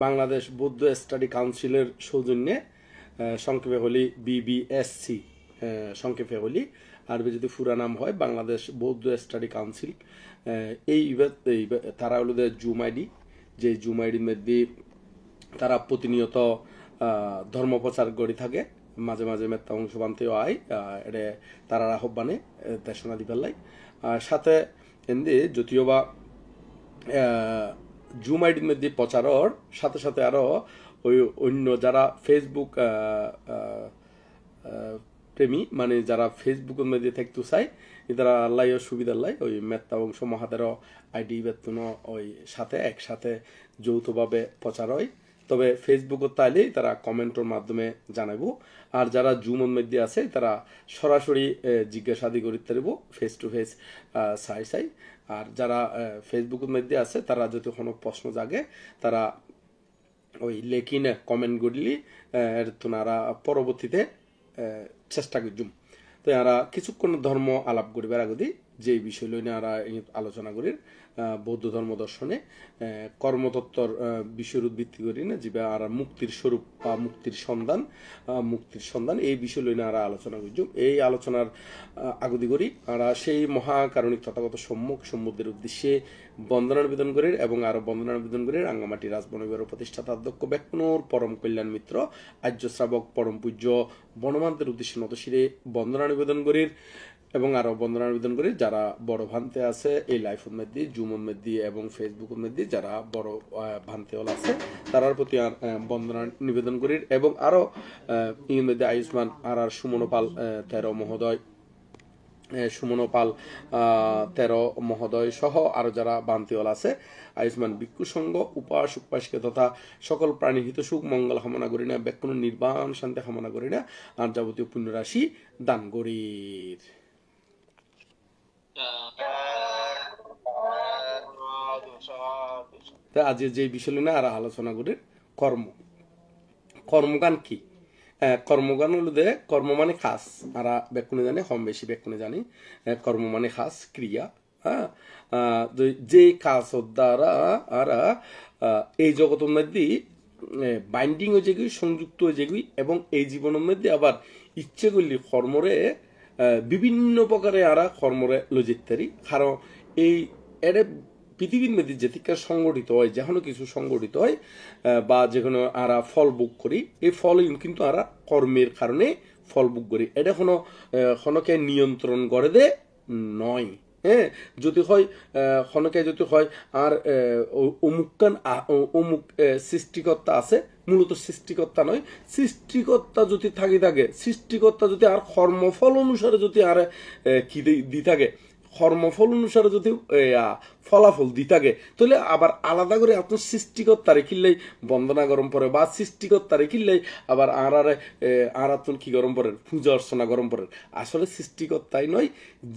বাংলাদেশ বৌদ্ধ স্টাডি কাউন্সিলের সৌজন্যে সংক্ষেপে হলি বিবিএসসি, সংক্ষেপে হলি আরবি যদি পুরা নাম হয় বাংলাদেশ বৌদ্ধ স্টাডি কাউন্সিল। এই তারা হলো জুম আইডি, যে জুম আইডির মধ্যে তারা প্রতিনিয়ত ধর্ম প্রচার করে থাকে, মাঝে মাঝে মেত্তা অংশ বানতেও আয় এটা তারা আহ্বানে দেশনা দিবার লাই। সাথে এমনি যদিও বা জুম আইডির মধ্যে প্রচারর সাথে সাথে আরো ওই অন্য যারা ফেসবুক প্রেমী, মানে যারা ফেসবুকের মধ্যে থাকতে চাই তারা আল্লাহ সুবিধা লাই ওই মেত্তা বংশ মহাদের আইডি বেতন ওই সাথে একসাথে যৌথভাবে প্রচার হয়। তবে ফেসবুকত তাইলেই তারা কমেন্টের মাধ্যমে জানাবো, আর যারা জুমের মধ্যে আছে তারা সরাসরি জিজ্ঞাসাদি করিতে পারব ফেস টু ফেস চাই। আর যারা ফেসবুকের মধ্যে আছে তারা যদি কোনো প্রশ্ন জাগে তারা ওই লেখিনে কমেন্ট করলি তোনারা পরবর্তীতে চেষ্টা করছুম। তো এরা কিছুক্ষণ ধর্ম আলাপ করিবার আগে যে বিষয় লইনে এরা আলোচনা করি বৌদ্ধ ধর্ম দর্শনে কর্মতত্ত্বর বিষয়ের ভিত্তি করি না যে আর মুক্তির স্বরূপ বা মুক্তির সন্ধান এই বিষয় লইনে আর আলোচনা করছি। এই আলোচনার আগুদি করি আর সেই মহাকারণিক তথাগত সম্মুখের উদ্দেশ্যে বন্দনা নিবেদন করি এবং আরো বন্দনা নিবেদন করি রাঙ্গামাটি রাজবনবিহারের প্রতিষ্ঠাতা অধ্যক্ষ ব্যাকুনোর পরম কল্যাণ মিত্র আর্য শ্রাবক পরম পূজ্য বনমান্তের উদ্দেশ্যে নতশিরে বন্দনা নিবেদন করি এবং আরো বন্দনা নিবেদন করি যারা বড় ভান্তে আছে এই লাইফের মধ্যে জুমের মধ্যে এবং ফেসবুকের মধ্যে যারা বড় ভান্তে হল আছে তারার প্রতি বন্দনা নিবেদন করি এবং আরো এর মধ্যে আয়ুষ্মান আর সুমনপাল 13 মহোদয় সহ আরো যারা বান্তিওয়াল আছে আয়ুষ্মান ভিক্ষু সংঘ উপাস উপাসকে তথা সকল প্রাণী হিত সুখ মঙ্গল কামনা করি না, ব্যাকুণ নির্বাণ শান্তি কামনা করি না, আর যাবতীয় পুণ্যরাশি দান করি। আজ যে বিষয় না আর আলোচনা করি কর্মগান কি। কর্মগান হলো দে কর্ম মানে খাস, আর বেকুনে জানি কম বেশি বেকুনে জানি কর্ম মানে খাস ক্রিয়া। হ্যাঁ, যে কাজ দ্বারা আর এই জগতের মধ্যে বাইন্ডিং হয়ে যেগুলি সংযুক্ত হয়ে যেগুলি এবং এই জীবনের মধ্যে আবার ইচ্ছে করলে কর্মরে বিভিন্ন প্রকারে আর কর্মরে লজিতারি, কারণ এই এটা পৃথিবীর মধ্যে যেদিকে সংগঠিত হয় যেখানে কিছু সংগঠিত হয় বা যেখানে আরা ফল ভোগ করি এই ফল কিন্তু আরা কর্মের কারণে ফল ভোগ করি, এটা কোনোকে নিয়ন্ত্রণ করে দে নয়। হ্যাঁ, যদি হয় ক্ষণকে যদি হয় আর অমুক সৃষ্টিকর্তা আছে, মূলত সৃষ্টিকর্তা নয়, সৃষ্টিকর্তা যদি থাকে সৃষ্টিকর্তা যদি আর কর্মফল অনুসারে যদি আর কি দি থাকে কর্মফল অনুসারে যদি ফলাফল দি থাকে তাহলে আবার আলাদা করে আপনার সৃষ্টিকর্তারে কিনলেই বন্দনা গরম পড়ে বা সৃষ্টিকর্তারে কিনলেই আবার আর কি গরম পড়ে পূজা অর্চনা গরম পড়ে। আসলে সৃষ্টিকর্তাই নয়,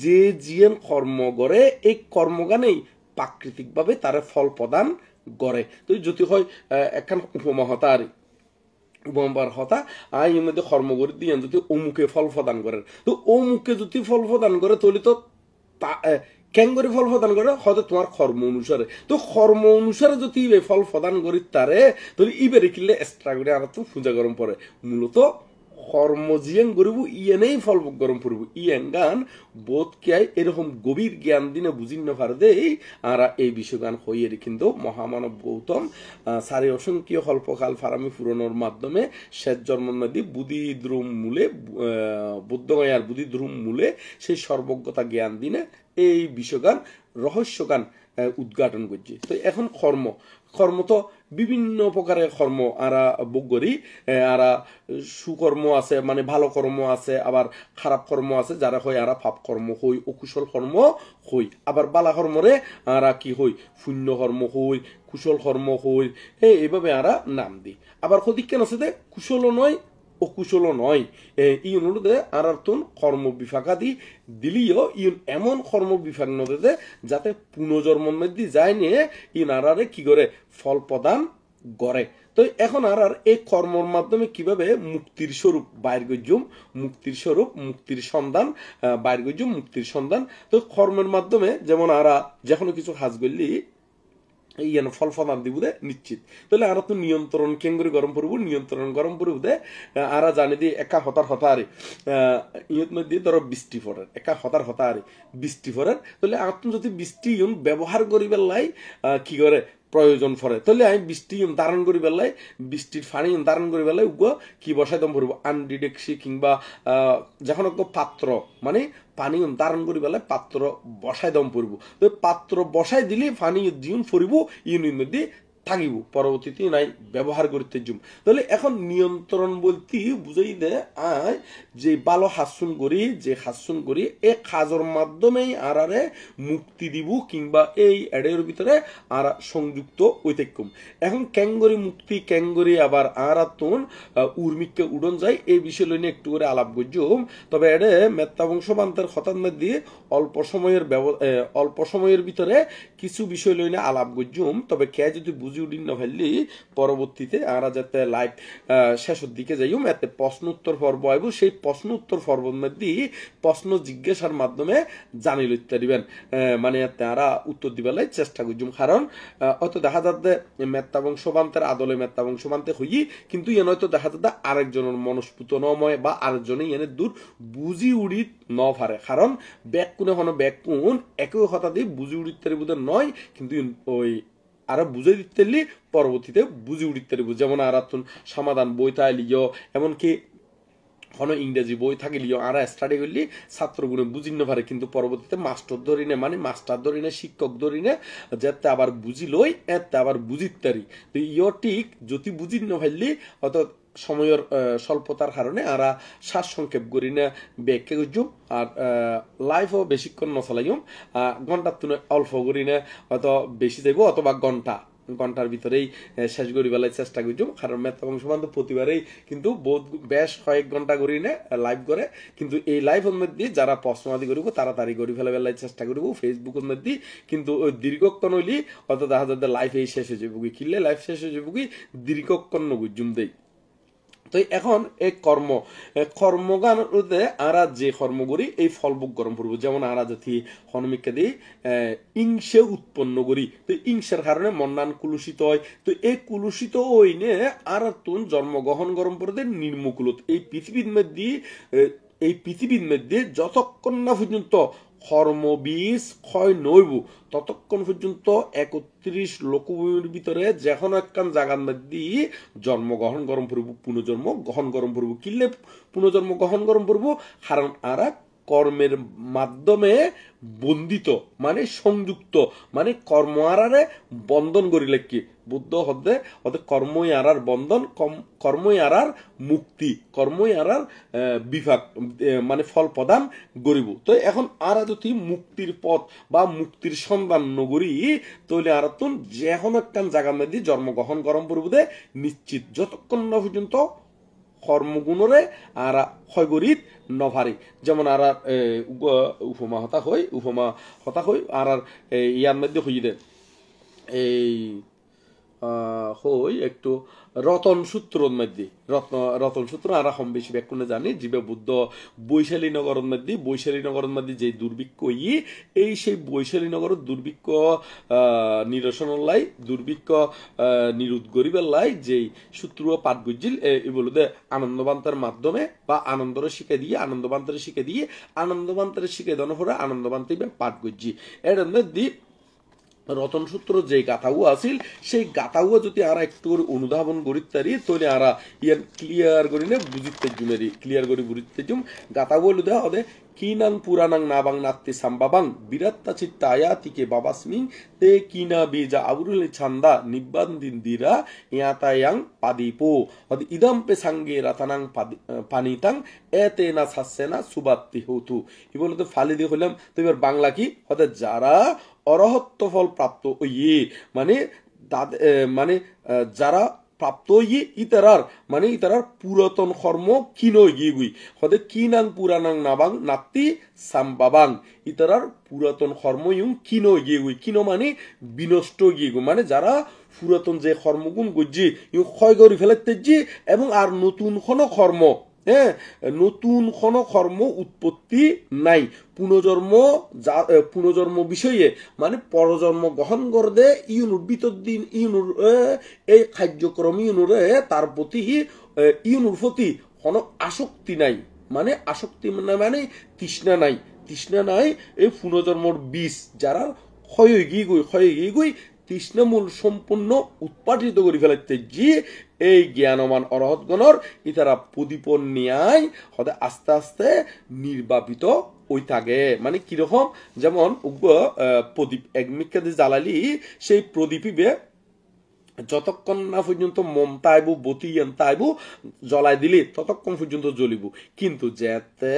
যে জিয়ান কর্ম করে এই কর্মগানেই প্রাকৃতিকভাবে তার ফল প্রদান করে। তো যদি হয় একখান উপমা হতা আর উপমার হতা এর মধ্যে কর্ম করে দিয়ে যদি অমুকে ফল প্রদান করে, তো অমুকে যদি ফল প্রদান করে তাহলে তো কেন করে ফল প্রদান করে হয়তো তোমার কর্ম অনুসারে, তো কর্ম অনুসারে যদি ফল প্রদান করি তারে তাহলে ইবেরে কিনলে এক্সট্রা করে আর তো পূজা গরম পড়ে। মূলত কর্ম জিয়াং করিব ইয়েনেই ফল গরম পড়ব ইয়েন গান বোধ কে এরকম গভীর জ্ঞান দিনে বুঝিন না পারে দেই আর এই বিষয় গান হইয়ে কিন্তু মহামানব গৌতম সারে অসংখ্য কল্পকাল ফারামি পুরনোর মাধ্যমে শেষ জন্ম নদী বুদ্ধিদ্রুম মূলে বুদ্ধগয়ার বুদ্ধিদ্রুম মূলে সেই সর্বজ্ঞতা জ্ঞান দিনে এই বিষয়গান রহস্যগান উদ্ঘাটন করছি। তো এখন কর্ম তো বিভিন্ন প্রকারের কর্ম আরা ভোগ করি, আরা সুকর্ম আছে মানে ভালো কর্ম আছে, আবার খারাপ কর্ম আছে যারা হয় আরা পাপ কর্ম হই, অকুশল কর্ম হই, আবার বালা কর্মরে আরা কি হই পুণ্য কর্ম হই, কুশল কর্ম হই, এইভাবে আরা নাম দিই। আবার ক্ষতি কেন আছে কুশল নয় অকুশল নয়, ই অনুরোধে আর কর্ম বিভাগাদি দিলিও ইন এমন কর্ম বিভাগ নদে যাতে পুনর্জন্মের মধ্যে যায় নিয়ে ইনারারে কি করে ফল প্রদান করে। তো এখন আর এই কর্মর মাধ্যমে কিভাবে মুক্তির স্বরূপ বাইর গজ্জুম, মুক্তির স্বরূপ মুক্তির সন্ধান বাইর গজ্জুম মুক্তির সন্ধান। তো কর্মের মাধ্যমে যেমন আরা যে কোনো কিছু হাজ করলি ইয়ান ফল ফলান দিব দে নিশ্চিত তাহলে আর তো নিয়ন্ত্রণ কেঙ্গুরি গরম পড়ব নিয়ন্ত্রণ গরম পড়ব দে আর জানি দি একা হতারে ইয়ত মধ্যে ধরো বৃষ্টি পড়ে একা হতারে বৃষ্টি পড়ে তাহলে আর যদি বৃষ্টি ব্যবহার করি বেলাই কি করে প্রয়োজন পড়ে তাহলে আমি বৃষ্টি ধারণ করি বেলাই বৃষ্টির পানি ধারণ করি বেলাই উগো কি বসাই দম পড়ব আন্ডি ডেকসি কিংবা যখন পাত্র মানে পানি ধারণ করি বেলায় পাত্র বসাই দম পড়ব তো পাত্র বসাই দিলে পানি জিউন পড়ব ইউনিয়ন মধ্যে থাকিব পরবর্তীতে নাই ব্যবহার করতে জুম তাহলে এখন নিয়ন্ত্রণ বলতে বুঝাই দে আয় যে ভালো হাসুন করি যে হাসুন করি এই কাজের মাধ্যমেই আরারে মুক্তি দিব কিংবা এই এডের ভিতরে আর সংযুক্ত ঐতিক্যম এখন ক্যাঙ্গরি মুক্তি ক্যাঙ্গরি আবার আরাতুন উর্মিককে উড়ন যায় এই বিষয় লইনে একটু করে আলাপ করজুম তবে এডে মেত্তা বংশবান্তের হঠাৎ মধ্যে অল্প সময়ের ভিতরে কিছু বিষয় লইনে আলাপ করজুম তবে কে যদি বুঝি উঠিন না ফেললি পরবর্তীতে আমরা যাতে লাইভ শেষের দিকে যাইম এতে প্রশ্ন উত্তর পর্ব আইব সেই প্রশ্ন উত্তর পর্বর মধ্যে প্রশ্ন জিজ্ঞাসার মাধ্যমে জানি লইতে দিবেন মানে তারা উত্তর দিবেলাই চেষ্টা করজুম কারণ হয়তো দেখা যাচ্ছে মেত্তা বংশবান্তের আদলে মেত্তা বংশবান্তে হই কিন্তু এন হয়তো দেখা যাচ্ছে আরেকজনের মনস্ফুত নময় বা আরেকজনে এনে দূর বুঝি উড়িত ন পারে কারণ ব্যাক কোনে হন ব্যাক কোন একই কথা দিয়ে বুঝি উড়িতে বোধ নয় কিন্তু ওই আরো বুঝে দিতে পরবর্তীতে বুঝে উঠিতে যেমন আর সমাধান বই তাইলিও এমনকি কোনো ইংরেজি বই থাকিলিও আর স্টাডি করলি ছাত্রগুলো বুঝি না পারে কিন্তু পরবর্তীতে মাস্টার ধরি না মানে মাস্টার ধরি না শিক্ষক ধরি না যাতে আবার বুঝি লই এতে আবার বুঝিতারি তো ইয় ঠিক যদি বুঝি না পারলি অত সময়ের স্বল্পতার কারণে আর শ্বাস সংক্ষেপ করি না ব্যাখ্যা করছুম আর লাইফও বেশিক্ষণ নচলাইম ঘন্টার তুলে অল্প করি না অত বেশি যাইব অথবা ঘন্টার ভিতরেই শেষ করি বেলায় চেষ্টা করছুম কারণ মেত্তা বংশবান্ধ প্রতিবারেই কিন্তু বহুত বেশ কয়েক ঘন্টা করি না লাইভ করে কিন্তু এই লাইভের মধ্যে যারা প্রশ্নবাদী করব তাড়াতাড়ি করি ফেলে বেলায় চেষ্টা করব ফেসবুকের মধ্যে কিন্তু ওই দীর্ঘক্ষণ হইলি অত দেখা যাচ্ছে লাইভ এই শেষ হয়ে যাবো কি কিনলে লাইভ শেষ হয়ে যাবো কি দীর্ঘক্ষণ নগুজুম দেই তো এখন এই কর্মগানে আরা যে কর্ম করি এই ফলভোগ গরম করবো যেমন আরা যদি হনমিককে দিই ইংসে উৎপন্ন করি তো ইংসের কারণে মন্নান কুলুষিত হয় তো এই কুলুষিত ওইনে আর তুন জন্মগ্রহণ গরম করতে নির্মুকুলত এই পৃথিবীর মধ্যে যতক্ষণ না পর্যন্ত কর্মবীজ ক্ষয় নইব ততক্ষণ পর্যন্ত 31 লোকভূমির ভিতরে যখন একখান জায়গার মধ্যে জন্মগ্রহণ গরম পড়ব পুনর্জন্ম গ্রহণ গরম পড়ব কিনলে পুনর্জন্ম গ্রহণ গরম পড়ব কারণ আর কর্মের মাধ্যমে বন্দিত মানে সংযুক্ত মানে কর্ম আরারে বন্ধন করিলে কি বুদ্ধ হদে ওদের কর্মই আরার বন্ধন কর্মই আরার মুক্তি কর্মই আরার বিভাগ মানে ফল প্রদান করিব তো এখন আরা যদি মুক্তির পথ বা মুক্তির সন্ধান নগরী তাহলে আর তুন যে কোনো একটা জায়গার মধ্যে জন্মগ্রহণ গরম পড়ব দে নিশ্চিত যতক্ষণ না পর্যন্ত কর্মগুণরে আর হয়গরিত নভারি যেমন আর উপমা হতা হই আর ইয়ার মধ্যে হই দে এই হই একটু রতন সূত্রর মধ্যে রতন সূত্র আর কম বেশি ব্যাকুণে জানি জীবে বুদ্ধ বৈশালী নগরের মধ্যে যে দুর্ভিক্ষ এই সেই বৈশালী নগরের দুর্ভিক্ষ নিরসনের লাই দুর্ভিক্ষ নিরোধ করিবার লাই যেই সূত্র পাঠ বুঝিল এই বলতে আনন্দবান্তের মাধ্যমে বা আনন্দরে শিখে দিয়ে আনন্দবান্তের শিখে দেওয়ার পরে আনন্দবান্তে পাঠ বুঝছি এর মধ্যে রতন সূত্র যে গাথাও আছিল সেই গাথাও যদি আর একটু অনুধাবন করিতে পারি তাহলে আর ইয়ার ক্লিয়ার করি না বুঝিতে জুমেরি ক্লিয়ার করে বুঝিতে জুম গাথাও লুদা হবে কিনাং পুরানাং নাবাং নাত্তি সাম্বাবাং বিরাত্তা চিত্তা আয়াতিকে বাবাসমিং তে কিনা বীজা আবুরুল ছান্দা নিব্বান্দিন্দিরা ইয়াতায়াং পাদিপো হদ ইদম পে সাঙ্গে রাতানাং পানিতাং এতে না ছাসছে না সুবাত্তি হতু ই বলতে ফালি দিয়ে হইলাম তো এবার বাংলা কি হতে যারা অরহত্ব ফল প্রাপ্ত মানে মানে যারা প্রাপ্ত ইতারার মানে ইতারার পুরাতন কর্ম কিনো গিয়ে হদে কিনাং পুরানাং নাবাং নাত্তি সাম্বাবাং ইতারার পুরাতন কর্ম কিনো গিয়ে কিনো মানে বিনষ্ট গিয়ে মানে যারা পুরাতন যে কর্মগুণ গজি ক্ষয় করে ফেলাতে এবং আর নতুন কোনো কর্ম হ্যাঁ নতুন কোন কর্ম উৎপত্তি নাই পুনর্জন্ম বিষয়ে মানে পরজন্ম গ্রহণ করদে ইউনুর ভিতর দিন ইউনুর এই কার্যক্রম ইউনুরে তার প্রতি ইউনুর প্রতি কোন আসক্তি নাই মানে আসক্তি মানে তৃষ্ণা নাই এই পুনর্জন্মর বীজ যারা ক্ষয় গিয়ে গই তৃষ্ণামূল সম্পূর্ণ উৎপাদিত করে ফেলাইতে যে এই জ্ঞানমান অরহতগণর ইতারা প্রদীপন ন্যায় হতে আস্তে আস্তে নির্বাপিত ওই থাকে মানে কিরকম যেমন প্রদীপ একমিকাতে জ্বালালি সেই প্রদীপিবে যতক্ষণ না পর্যন্ত মম তাইব বতি তাইব জ্বলাই দিলি ততক্ষণ পর্যন্ত জ্বলিব কিন্তু যেতে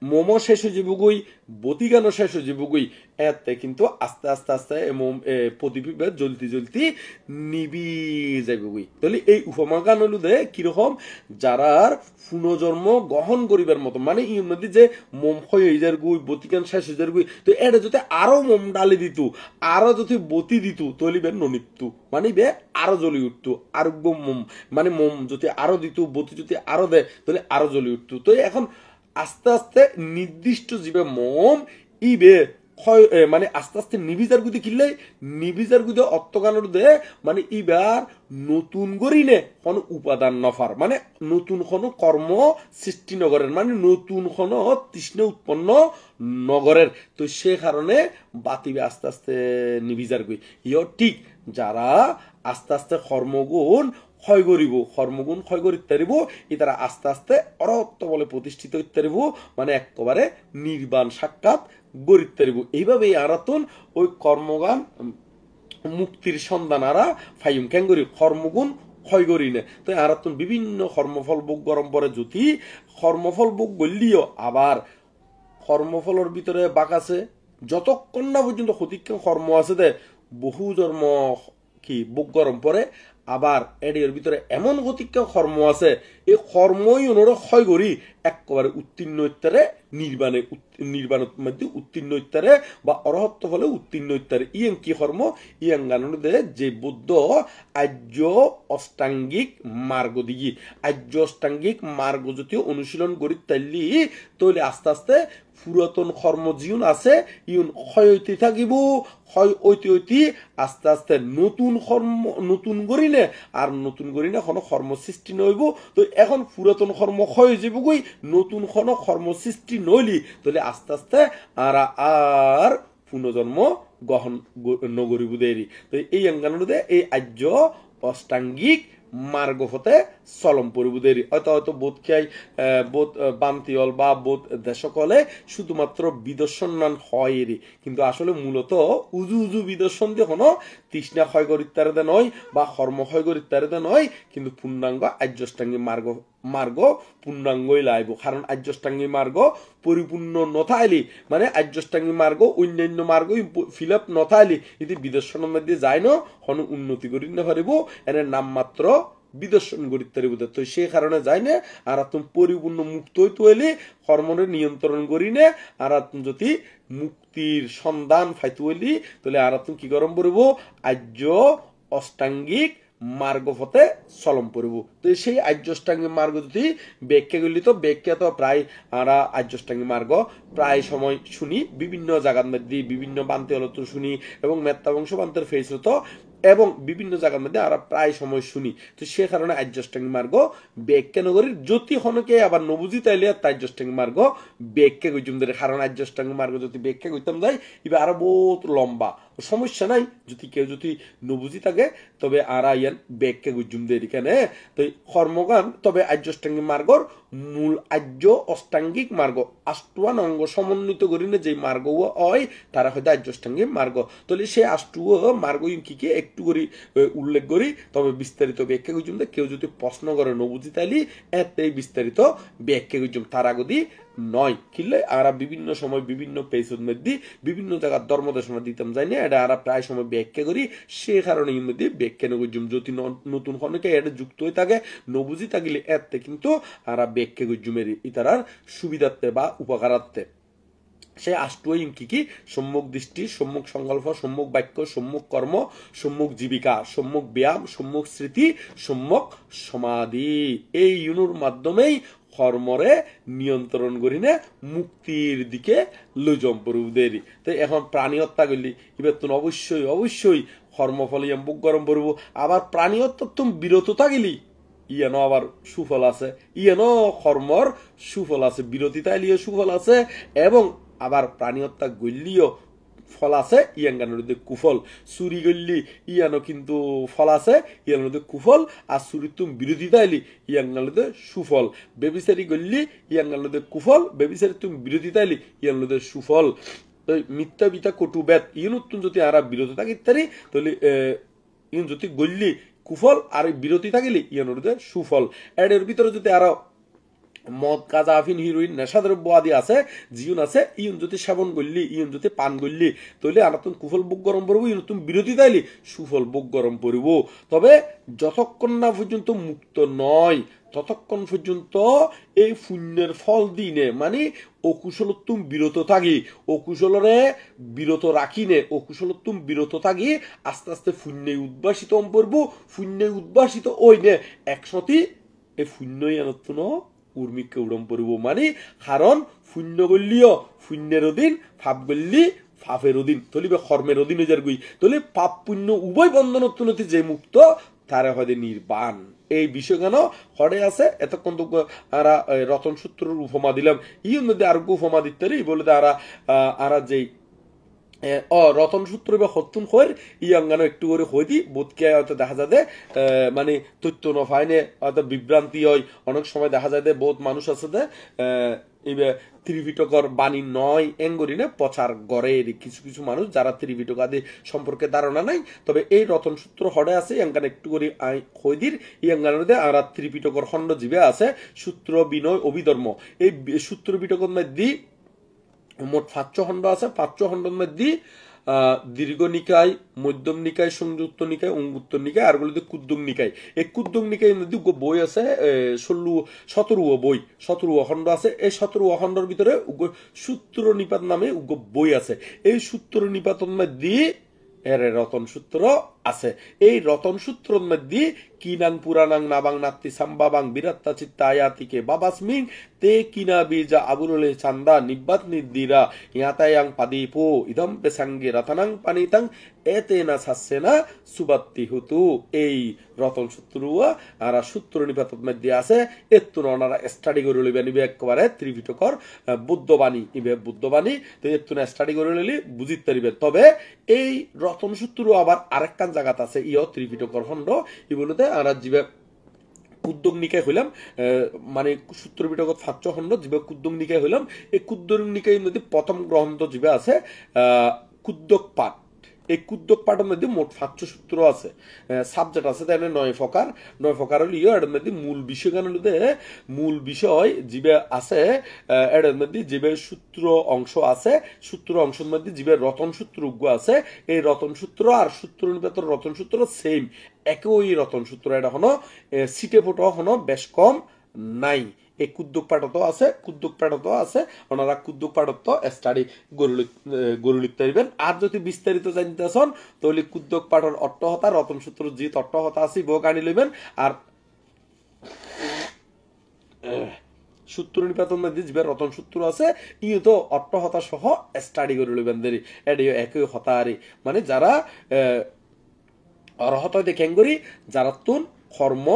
মোমো শেষ হয়ে যাবগই বতিগানো শেষ হয়ে যাবগই এতে কিন্তু আস্তে আস্তে প্রদীপে জ্বলতি নিবি যাবগই তাহলে এই উপমা গান হলো দে কিরকম যারার পুনর্জন্ম গ্রহণ করিবার মতো মানে ইর মধ্যে যে মোম হয়ে যার গুই বতিগান শেষ হয়ে যার গুই তো এটা যদি আরো মোম ডালি দিত আরো যদি বতি দিত তাহলে বে ননিপ্তু মানে বে আরো জ্বলি উঠতো আর মোম মানে মোম যদি আরো দিত বতি যদি আরো দেয় তাহলে আরো জ্বলি উঠতো তো এখন আস্তে আস্তে নির্দিষ্ট জীবে মম ইবে মানে আস্তে আস্তে নিবিজার গুদি কিনলে নিবিজার গুদি অর্থগানোর দে মানে ইবার নতুন করি নে কোন উপাদান নফার মানে নতুন কোন কর্ম সৃষ্টি নগরের মানে নতুন কোন তৃষ্ণা উৎপন্ন নগরের তো সে কারণে বাতিবে আস্তে আস্তে নিবিজার গুই ইয় ঠিক যারা আস্তে আস্তে কর্মগুণ ক্ষয় করিব কর্মগুণ ক্ষয় করিতে পারিব ইতারা আস্তে আস্তে অরহত্ব বলে প্রতিষ্ঠিত হইতে পারিব মানে একেবারে নির্বাণ সাক্ষাৎ গড়িতে পারিব এইভাবেই আরাতন ওই কর্মগান মুক্তির সন্ধান আরা ফাইম কেন করি কর্মগুণ ক্ষয় করি না তো আরাতন বিভিন্ন কর্মফল ভোগ গরম পরে যদি কর্মফল ভোগ গলিও আবার কর্মফলের ভিতরে বাক আছে যতক্ষণ না পর্যন্ত ক্ষতিক্ষণ কর্ম আছে দে বহু জন্ম কি ভোগ গরম পরে আবার এর ভিতরে এমন গতিকা কর্ম আছে এই কর্মই ওনারা ক্ষয় করি একেবারে উত্তীর্ণ ইত্যারে নির্বাণের মধ্যে উত্তীর্ণ ইত্যারে বা অরহত্ব ফলে উত্তীর্ণ ইত্যারে ইয়েন কি কর্ম ইয়েন গানের যে বুদ্ধ আর্য অষ্টাঙ্গিক মার্গ দিগি আর্য অষ্টাঙ্গিক মার্গ যদি অনুশীলন করি তাইলি তাহলে আস্তে আস্তে পুরাতন কর্ম জীবন আছে ইউন ক্ষয় হইতে থাকিব ক্ষয় ঐতি আস্তে আস্তে নতুন করি না আর নতুন করি না কোনো কর্ম সৃষ্টি নইব তো এখন পুরাতন কর্ম ক্ষয় হয়ে যাব গই নতুন কোনো কর্ম সৃষ্টি নইলি তাহলে আস্তে আস্তে আর পুনর্জন্ম গ্রহণ নগরিব দেরি তো এই অঙ্গানুদে এই আর্য অষ্টাঙ্গিক মার্গ হতে চলম পরিব দেরি হয়তো বোধ খাই বোধ বান্তিল বা বোধ দেশকলে শুধুমাত্র বিদর্শন নান হয় এরি কিন্তু আসলে মূলত উজু বিদর্শন দিয়ে কোনো তৃষ্ণা ক্ষয় করিতে নয় বা কর্ম ক্ষয় করিতে নয় কিন্তু পূর্ণাঙ্গ আর্যষ্টাঙ্গী মার্গ পূর্ণাঙ্গই লাইব কারণ আর্যষ্টাঙ্গী মার্গ পরিপূর্ণ নথাইলি মানে আর্যষ্টাঙ্গী মার্গ অন্যান্য মার্গ ফিল আপ নথাইলি এটি বিদর্শনের মধ্যে যায় না কোনো উন্নতি করি না পারিব এর নাম মাত্র বিদর্শন করিতে পারিব তো সেই কারণে যায় না আর তুমি পরিপূর্ণ মুক্ত হইতে হইলে কর্মরে নিয়ন্ত্রণ করি না আর তুমি যদি মুক্তির সন্ধান পাইতে হইলি তাহলে আর তুমি কি গরম পড়িব আর্য অষ্টাঙ্গিক মার্গ পথে চলম পড়ব তো সেই আর্যষ্টাঙ্গী মার্গ যদি ব্যাখ্যা করলি তো ব্যাখ্যা তো প্রায় আমরা আর্যষ্টাঙ্গী মার্গ প্রায় সময় শুনি বিভিন্ন জায়গার মধ্যে বিভিন্ন বান্তি হলত শুনি এবং মেত্তা বংশ বান্তের ফেস হতো এবং বিভিন্ন জায়গার মধ্যে আমরা প্রায় সময় শুনি তো সে কারণে আর্যষ্টাঙ্গী মার্গ ব্যাখ্যা নগরীর জ্যোতি হনকে আবার নবুজি তাইলে আর্যষ্টাঙ্গী মার্গ ব্যাখ্যা করছুম কারণ আর্যষ্টাঙ্গী মার্গ যদি ব্যাখ্যা করতাম যাই এবার আরো বহুত লম্বা সমস্যা নাই যদি কেউ যদি নবুজি থাকে তবে আর ইয়ান ব্যাখ্যা করছুম দের এখানে তো কর্মগান তবে আর্যষ্টাঙ্গী মার্গর মূল আর্য অষ্টাঙ্গিক মার্গ আষ্টুয়ান অঙ্গ সমন্বিত করিনে যে মার্গ হয় তারা হয়তো আর্যষ্টাঙ্গিক মার্গ তাহলে সে আষ্টুয় মার্গ কি একটু করে উল্লেখ করি তবে বিস্তারিত ব্যাখ্যা করছুম কেউ যদি প্রশ্ন করে নবুজি তাইলি এতে বিস্তারিত ব্যাখ্যা করছুম তার আগদি নয় কিনলে আমরা বিভিন্ন সময় বিভিন্ন পেজের মধ্যে বিভিন্ন জায়গার ধর্মদেশনা দিতাম যাই না এটা আমরা প্রায় সময় ব্যাখ্যা করি সে কারণে এর মধ্যে ব্যাখ্যা নগরজুম যদি নতুন খনকে এটা যুক্ত হয়ে থাকে নবুজি থাকলে এতে কিন্তু আমরা ব্যাখ্যা গজুমের ইতারার সুবিধার্থে বা উপকারার্থে সে আষ্টই কি কি সম্যক দৃষ্টি, সম্যক সংকল্প, সম্যক বাক্য, সম্যক কর্ম, সম্যক জীবিকা, সম্যক ব্যায়াম, সম্যক স্মৃতি, সম্যক সমাধি। এই ইউনুর মাধ্যমেই কর্মরে নিয়ন্ত্রণ করিনে মুক্তির দিকে লজম পড়ুদের। তো এখন প্রাণী হত্যা করলি এবার তুমি অবশ্যই অবশ্যই কর্মফল বুক গরম পড়ব। আবার প্রাণী হত্যা তুমি বিরত থাকিলি ইয়ানো আবার সুফল আছে, ইয়ানো কর্মর সুফল আছে, বিরতি তাইলিও সুফল আছে, এবং আবার প্রাণী হত্যা গল্লিও ফল আছে, ইয়াঙ্গানোর কুফল। চুরি গল্লি ইয়ানো কিন্তু ফল আছে, ইয়ানোর কুফল। আর চুরির তুমি বিরোধী তাইলি ইয়াঙ্গানোর সুফল। বেবিচারি গল্লি ইয়াঙ্গানোর কুফল, বেবিচারি তুমি বিরোধী তাইলি ইয়ানোর সুফল। মিথ্যা বিতা কটু বেদ ইউনুত্তুন যদি আরা বিরত থাকি তারি তাহলে ইউন যদি গল্লি কুফল আর বিরতি থাকিলে ইয়ানোর সুফল। এর ভিতরে যদি আরো মদ, গাঁজা, আফিন, হিরোইন, নেশাদ্রব্য আদি আছে, জিউন আছে, ইউন যদি সেবন করলি, ইউন যদি পান করলি, তাহলে আর তুমি কুফল বুক গরম পড়বো, ইউন তুমি বিরতি তাইলি সুফল বুক গরম পড়ব। তবে যতক্ষণ না পর্যন্ত মুক্ত নয় ততক্ষণ পর্যন্ত এই পুণ্যের ফল দিনে মানে অকুশলত্তুম বিরত থাকি, অকুশলরে বিরত রাখিনে, অকুশলত্তুম বিরত থাকি, আস্তে আস্তে পুণ্যে উদ্ভাসিত পড়বো। পুণ্যে উদ্ভাসিত ওই নে একসাথে এই পুণ্যই আনত্তন উর্মিককে উড়ম পড়ব। মানে কারণ পুণ্য গল্লিও পুণ্যের অধীন, পাপ গল্লি পাপের অধীন, তলিবে কর্মের অধীন হয়ে যার গুই। তলি পাপ পুণ্য উভয় বন্ধনত্বনতি যে মুক্ত তারা হয় নির্বাণ। এই বিষয় কেন হরে আছে। এতক্ষণ তো আরা রতন সূত্রের উপমা দিলাম, ইউর মধ্যে আর উপমা দিতে বলে আরা যেই রতন সূত্র বা হত্যুন হয়ে ইয়াঙ্গানো একটু করে হয়ে দি বোধকে হয়তো দেখা যায় মানে তথ্য নফাইনে হয়তো বিভ্রান্তি হয়। অনেক সময় দেখা যায় বহুত মানুষ আছে ত্রিপিটকর বাণী নয় এঙ্গরি না প্রচার করে কিছু কিছু মানুষ যারা ত্রিপিটক আদি সম্পর্কে ধারণা নাই। তবে এই রতন সূত্র হরে আছে ইয়াঙ্গান একটু করে হইদির ইয়াঙ্গানোর আর ত্রিপিটকর খণ্ড জীবে আছে সূত্র বিনয় অভিধর্ম। এই সূত্র পিটকর মধ্যে মোট 5 খণ্ড আছে। 5 খণ্ডের মধ্যে দীর্ঘ নিকায়, মধ্যম নিকায়, সংযুক্ত নিকায়, অঙ্গুত্তর নিকায় আর গুলো কুদ্দুং নিকায়। এই কুদ্দুং নিকায়ের মধ্যে বই আছে 17 বই, 17 খণ্ড আছে। এই 17 খণ্ডের ভিতরে সূত্র নিপাত নামে বই আছে। এই সূত্র নিপাতের মধ্যে এর রতন সূত্র আছে। এই রতন সূত্রের মধ্যে কিনাং পুরাণাং নাবাং নাত্তি সাম্বাবাং বিরাত্তা চিত্তা আয়াতিকে বাবাসমিং তে কিনা বীজা আবুরলে চান্দা নিব্বাত নিদ্দিরা ইয়াতায়াং পাদিপো ইদম পেসাঙ্গে রতনাং পানিতাং এতেনা সাসেনা সুবাত্তি হুতু। এই রতন সূত্র আর সূত্র নিপাতের মধ্যে আছে। এত ওনারা স্টাডি করে লইবে নিবে একেবারে ত্রিপিটকর বুদ্ধবাণী ইবে বুদ্ধবাণী। তো এত স্টাডি করে লইলে বুঝিতে পারিবে। তবে এই রতন সূত্র আবার আরেকখান জায়গাত আছে ইয় ত্রিপিটকর খণ্ড ইবলতে আর জীবে কুদ্দুং নিকায় হইলাম মানে সূত্র পিটকত 5 খণ্ড জীবে কুদ্দুং নিকায় হইলাম। এই কুদ্দুং নিকায়ের মধ্যে প্রথম গ্রন্থ জীবে আছে কুদ্দক পাঠ। এই কুদ্দক পাঠের মধ্যে মোট 5 সূত্র আছে, সাবজেক্ট আছে তাই 9 প্রকার। 9 প্রকার হল এর মধ্যে মূল বিষয় কেন মূল বিষয় জীবে আছে। এর মধ্যে জীবে সূত্র অংশ আছে। সূত্র অংশের মধ্যে জীবের রতন সূত্র উগ্র আছে। এই রতন সূত্র আর সূত্র নিপাতর রতন সূত্র সেম, একই রতন সূত্র। এটা হলো সিটে ফটো হলো বেশ কম নাই। এই কুদ্দুক পাঠত আছে, কুদ্দুক পাঠত আছে। ওনারা কুদ্দুক পাঠত স্টাডি গরু লিখতে পারবেন। আর যদি বিস্তারিত জানতে চান তাহলে কুদ্দুক পাঠর অর্থহতা রতন সূত্র যে অর্থহতা আছে বক আনি লইবেন। আর সূত্র নিপাতন মধ্যে যে রতন সূত্র আছে ইয়ে তো অর্থহতা সহ স্টাডি করে লইবেন দেরি। এডিও একই হতা আরে মানে যারা অর্হত দেখেন করি যারা তুন কর্ম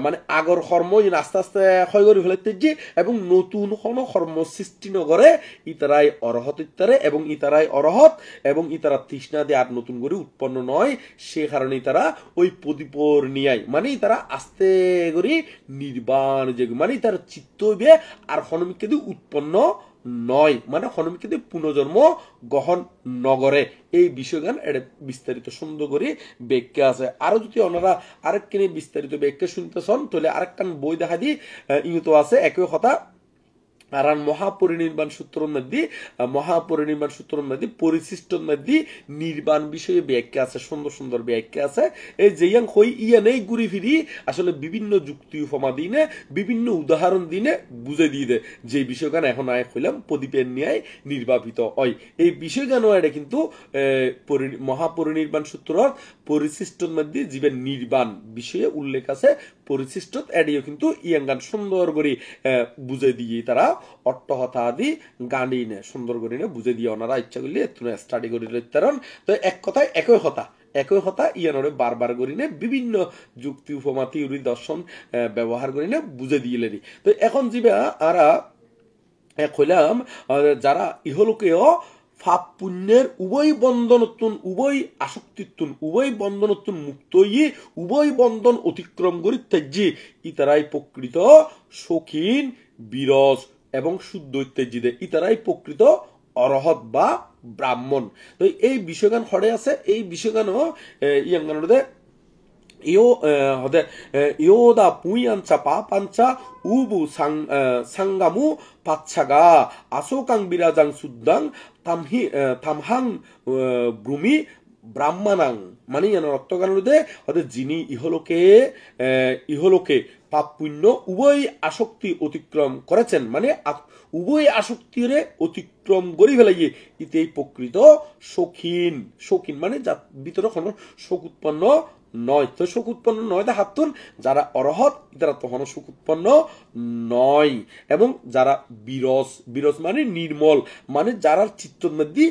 মানে আগর কর্ম আস্তে আস্তে ক্ষয় করে ফেলতে এবং নতুন কোনো কর্ম সৃষ্টি নগরে ইতারাই অরহত ইতারে এবং ইতারাই অরহত এবং ইতারা তৃষ্ণা দিয়ে আর নতুন করে উৎপন্ন নয়। সে কারণে তারা ওই প্রদীপর নিয়াই মানে তারা আস্তে করে নির্বাণ যে মানে তার চিত্ত হইবে আর হনমিককে দিয়ে উৎপন্ন নয় মানে হনমিককে দিয়ে পুনর্জন্ম গ্রহণ নগরে। এই বিষয়গান এটা বিস্তারিত সুন্দর করে ব্যাখ্যা আছে। আরো যদি ওনারা আরেকখানি বিস্তারিত ব্যাখ্যা শুনতে চান তাহলে আরেকখান বই দেখা দিই ইউতো আছে একই কথা আর মহাপরিনির্বাণ সূত্রের মধ্যে পরিশিষ্টর মধ্যে নির্বাণ বিষয়ে ব্যাখ্যা আছে, সুন্দর সুন্দর ব্যাখ্যা আছে। এই যেয়াং হই ইয়ানেই ঘুরি ফিরি আসলে বিভিন্ন যুক্তি উপমা দিনে বিভিন্ন উদাহরণ দিনে বুঝে দিয়ে দেয় যে বিষয়গান এখন আয় হইলাম প্রদীপের ন্যায় নির্বাপিত হয়। এই বিষয়গান এটা কিন্তু মহাপরিনির্বাণ সূত্র পরিশিষ্টর মধ্যে জীবের নির্বাণ বিষয়ে উল্লেখ আছে। পরিশিষ্ট এডিও কিন্তু ইয়াঙ্গান সুন্দর করে বুঝে দিয়ে তারা অট্টহতা আদি গান সুন্দর করে বুঝে দিয়ে ওনারা ইচ্ছা করলে স্টাডি করে লইতারন। তো এক কথায় একই হতা ইয়ানরে বারবার করি নে বিভিন্ন যুক্তি উপমা থিওরি দর্শন ব্যবহার করি নে বুঝে দিয়ে লেরি। তো এখন যিবা আরা কইলাম যারা ইহলোকেও পাপ পুণ্যের উভয় বন্ধনত্বন উভয় আসক্তিত্বন উভয় বন্ধনত্বন মুক্ত হইয়ে উভয় বন্ধন অতিক্রম করি তেজি ইতারাই প্রকৃত শৌখিন বিরস এবং শুদ্ধ ইত্যাদি ইতারাই প্রকৃত অরহত বা ব্রাহ্মণ। তো এই বিষয়গান হরে আছে। এই বিষয়গানও ইয়াঙ্গানদে ইয়োদা পুইয়াঞ্চা পাপাঞ্চা উবু সাঙ্গামু পাচ্ছাগা আসোকাং বিরাজাং সুদ্দাং থামহাং ব্রুমি ব্রাহ্মণাং। মানে রক্তগানুদে যিনি ইহলোকে পাপ পুণ্য উভয় আসক্তি অতিক্রম করেছেন, মানে উভয় আসক্তিরে অতিক্রম করি ফেলাইয়ে ইতেই প্রকৃত শৌখিন মানে যার ভিতরে কোনো শোক উৎপন্ন নয়। তো শোক উৎপন্ন নয় দা হাতুন যারা অরহত তারা তখনও শোক উৎপন্ন নয়। এবং যারা বিরস মানে নির্মল, মানে যারা চিত্তর মধ্যে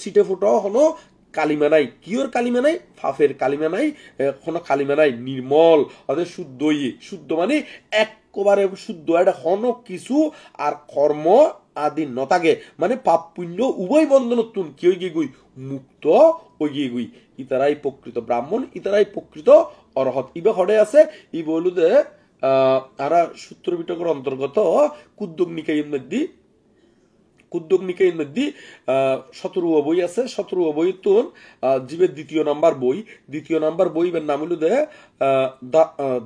ছিটে ফুটো হলো কালিমা নাই, কিওর কালিমা নাই, ফাফের কালিমা নাই, কোনো কালিমা নাই, নির্মল অর্থাৎ শুদ্ধ মানে একেবারে শুদ্ধ, এটা হন কিছু আর কর্ম আদি নতাগে, মানে পাপ পুণ্য উভয় বন্ধনত্বন কি হয়ে গিয়ে মুক্ত হয়ে গিয়ে ইতারাই প্রকৃত ব্রাহ্মণ, ইতারাই প্রকৃত অরহত। ইবে হরে আছে ই বলুদে আরা সূত্র বিটকের অন্তর্গত কুদ্দুক নিকাইয়ের মধ্যে 17 বই আছে। 17 বই তুন জীবের দ্বিতীয় নাম্বার বই এর নাম হলো